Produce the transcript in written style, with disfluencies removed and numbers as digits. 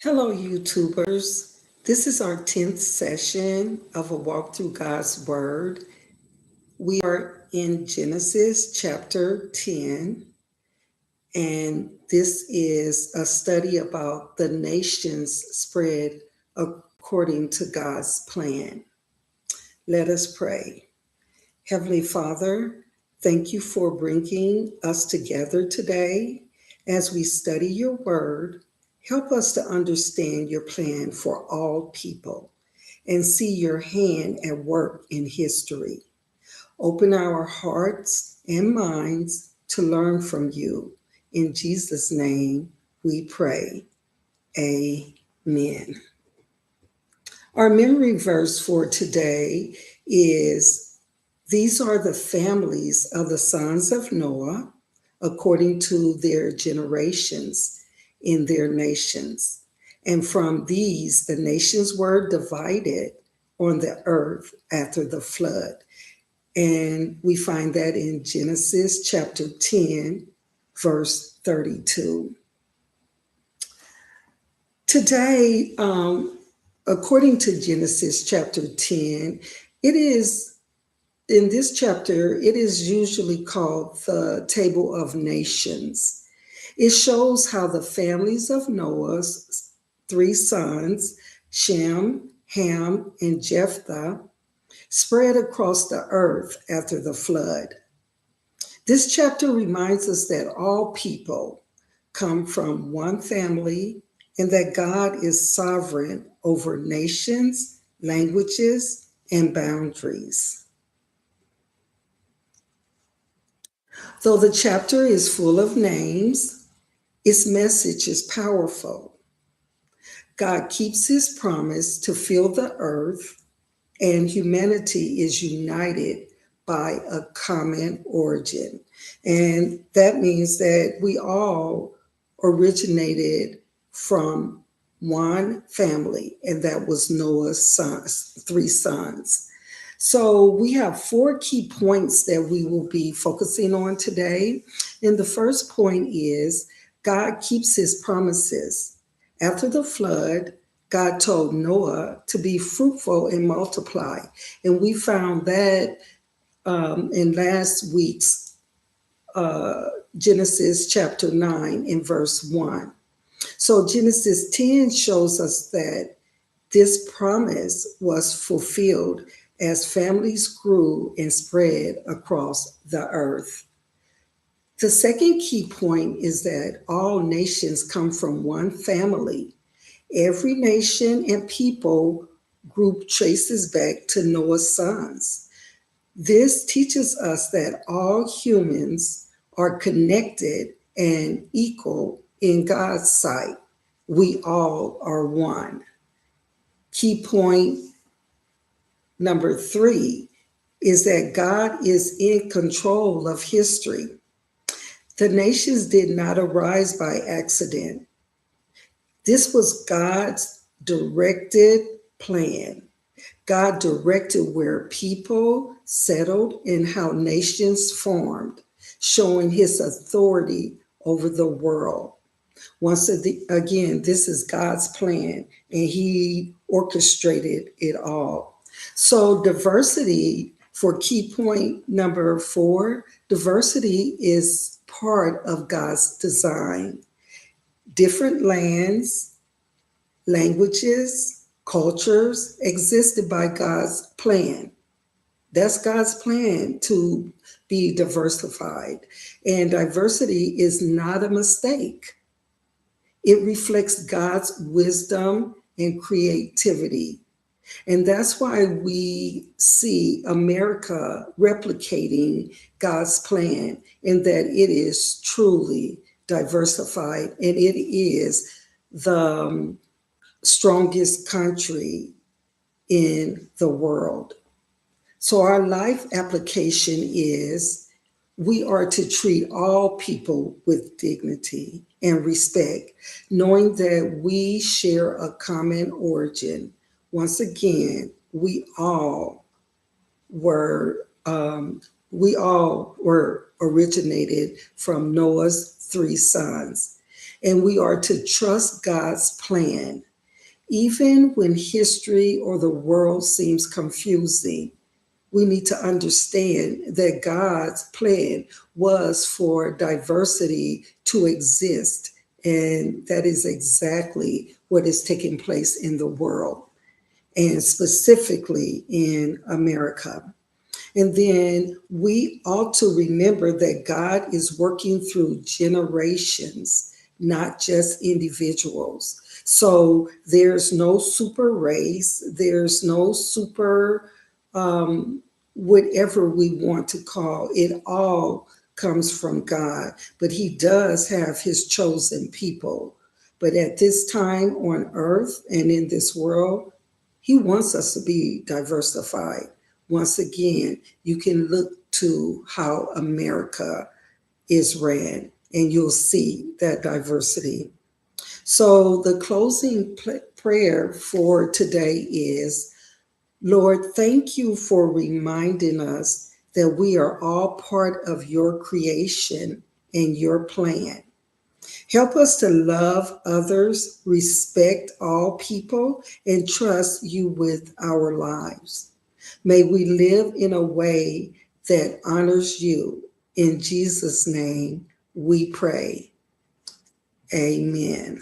Hello, YouTubers. This is our 10th session of a walk through God's Word. We are in Genesis chapter 10, and this is a study about the nations spread according to God's plan. Let us pray. Heavenly Father, thank you for bringing us together today as we study your word. Help us to understand your plan for all people and see your hand at work in history. Open our hearts and minds to learn from you. In Jesus' name we pray. Amen. Our memory verse for today is: these are the families of the sons of Noah according to their generations in their nations. And from these, the nations were divided on the earth after the flood. And we find that in Genesis chapter 10, verse 32. Today, according to Genesis chapter 10, it is in this chapter, it is usually called the Table of Nations. It shows how the families of Noah's three sons, Shem, Ham, and Jephthah, spread across the earth after the flood. This chapter reminds us that all people come from one family and that God is sovereign over nations, languages, and boundaries. Though the chapter is full of names, its message is powerful. God keeps his promise to fill the earth, and humanity is united by a common origin. And that means that we all originated from one family, and that was Noah's three sons. So we have four key points that we will be focusing on today. And the first point is God keeps his promises. After the flood, God told Noah to be fruitful and multiply. And we found that in last week's Genesis chapter 9 in verse 1. So Genesis 10 shows us that this promise was fulfilled as families grew and spread across the earth. The second key point is that all nations come from one family. Every nation and people group traces back to Noah's sons. This teaches us that all humans are connected and equal in God's sight. We all are one. Key point number 3 is that God is in control of history. The nations did not arise by accident. This was God's directed plan. God directed where people settled and how nations formed, showing his authority over the world. Once again, this is God's plan, and he orchestrated it all. So diversity, for key point number 4, diversity is part of God's design. Different lands, languages, cultures existed by God's plan. That's God's plan, to be diversified. And diversity is not a mistake. It reflects God's wisdom and creativity. And that's why we see America replicating God's plan, in that it is truly diversified, and it is the strongest country in the world. So our life application is we are to treat all people with dignity and respect, knowing that we share a common origin. Once again, we all were originated from Noah's three sons. and we are to trust God's plan. Even when history or the world seems confusing, we need to understand that God's plan was for diversity to exist. And that is exactly what is taking place in the world, and specifically in America. And then we ought to remember that God is working through generations, not just individuals. So there's no super race, there's no super whatever we want to call it, all comes from God. But He does have His chosen people. But at this time on earth and in this world, He wants us to be diversified. Once again, you can look to how America is ran and you'll see that diversity. So the closing prayer for today is, Lord, thank you for reminding us that we are all part of your creation and your plan. Help us to love others, respect all people, and trust you with our lives. May we live in a way that honors you. In Jesus' name we pray. Amen.